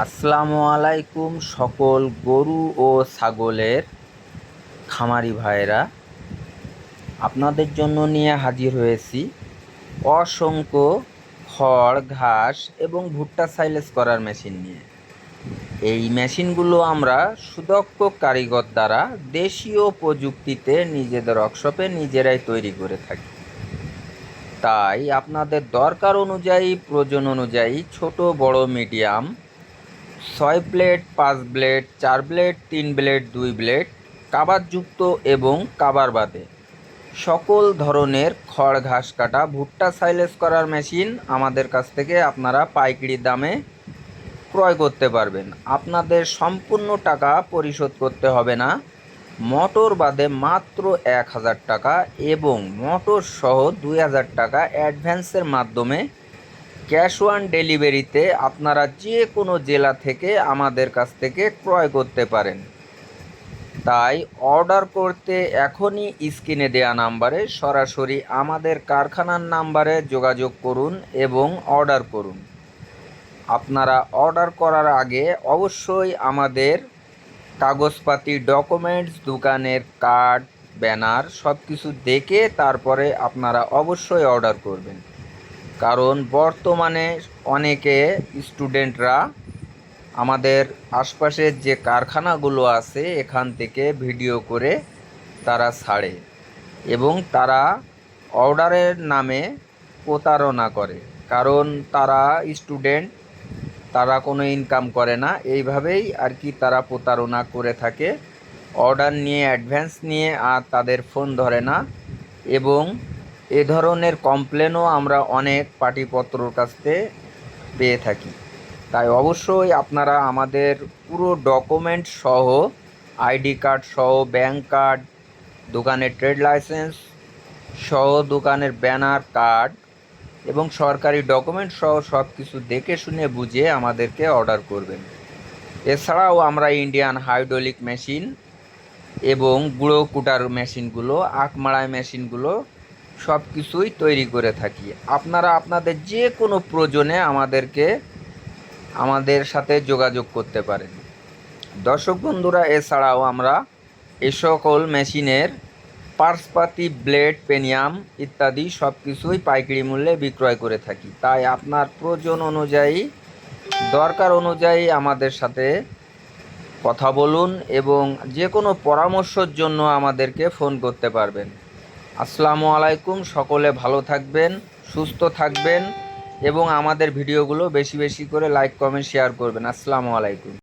আসসালামু আলাইকুম সকল গরু ও ছাগলের খামারি ভাইরা, আপনাদের জন্য নিয়ে হাজির হয়েছি অসংখ্য খড়, ঘাস এবং ভুট্টা সাইলেজ করার মেশিন নিয়ে। এই মেশিনগুলো আমরা সুদক্ষ কারিগর দ্বারা দেশীয় প্রযুক্তিতে নিজেদের ওয়ার্কশপে নিজেরাই তৈরি করে থাকি। তাই আপনাদের দরকার অনুযায়ী, প্রয়োজন অনুযায়ী ছোট, বড়, medium 6 blade, 5 blade, 4 blade, 3 blade, 2 blade, কাভারযুক্ত এবং কাভার বাদে সকল ধরনের খড়, ঘাস কাটা, ভুট্টা সাইলেজ করার মেশিন আমাদের কাছ থেকে আপনারা পাইকারি দামে ক্রয় করতে পারবেন। আপনাদের সম্পূর্ণ টাকা পরিশোধ করতে হবে না। মোটর বাদে মাত্র 1000 টাকা এবং মোটর সহ 2000 টাকা অ্যাডভান্সের মাধ্যমে ক্যাশ অন ডেলিভারিতে আপনারা যে কোনো জেলা থেকে আমাদের কাছ থেকে ক্রয় করতে পারেন। তাই অর্ডার করতে এখনই স্ক্রিনে দেওয়া নাম্বারে সরাসরি আমাদের কারখানার নাম্বারে যোগাযোগ করুন এবং অর্ডার করুন। আপনারা অর্ডার করার আগে অবশ্যই আমাদের কাগজপাতি, ডকুমেন্টস, দোকানের কার্ড, ব্যানার সব কিছু দেখে তারপরে আপনারা অবশ্যই অর্ডার করবেন। কারণ বর্তমানে অনেকে স্টুডেন্টরা আমাদের আশপাশের যে কারখানাগুলো আছে এখান থেকে ভিডিও করে তারা ছাড়ে এবং তারা অর্ডারের নামে প্রতারণা করে। কারণ তারা স্টুডেন্ট, তারা কোনো ইনকাম করে না, এইভাবেই আর কি তারা প্রতারণা করে থাকে। অর্ডার নিয়ে, অ্যাডভান্স নিয়ে আর তাদের ফোন ধরে না এবং এ ধরনের কমপ্লেনও আমরা অনেক পার্টিপত্রর কাছ থেকে পেয়ে থাকি। তাই অবশ্যই আপনারা আমাদের পুরো ডকুমেন্ট সহ, আইডি কার্ড সহ, ব্যাংক কার্ড, দোকানের ট্রেড লাইসেন্স সহ, দোকানের ব্যানার, কার্ড এবং সরকারি ডকুমেন্ট সহ সব কিছু দেখে শুনে বুঝে আমাদেরকে অর্ডার করবেন। এছাড়াও আমরা ইন্ডিয়ান হাইড্রোলিক মেশিন এবং গুঁড়ো কুটার মেশিনগুলো, আখ মাড়াই মেশিনগুলো সব কিছুই তৈরি করে থাকি। আপনারা আপনাদের যে কোনো প্রয়োজনে আমাদের সাথে যোগাযোগ করতে পারেন। দর্শক বন্ধুরা, এছাড়াও আমরা এ সকল মেশিনের পার্সপাতি, ব্লেড, পেনিয়াম ইত্যাদি সব কিছুই পাইকারি মূল্যে বিক্রয় করে থাকি। তাই আপনার প্রয়োজন অনুযায়ী, দরকার অনুযায়ী আমাদের সাথে কথা বলুন এবং যে কোনো পরামর্শের জন্য আমাদেরকে ফোন করতে পারবেন। আসসালামু আলাইকুম, সকলে ভালো থাকবেন, সুস্থ থাকবেন এবং আমাদের ভিডিওগুলো বেশি বেশি করে লাইক, কমেন্ট, শেয়ার করবেন। আসসালামু আলাইকুম।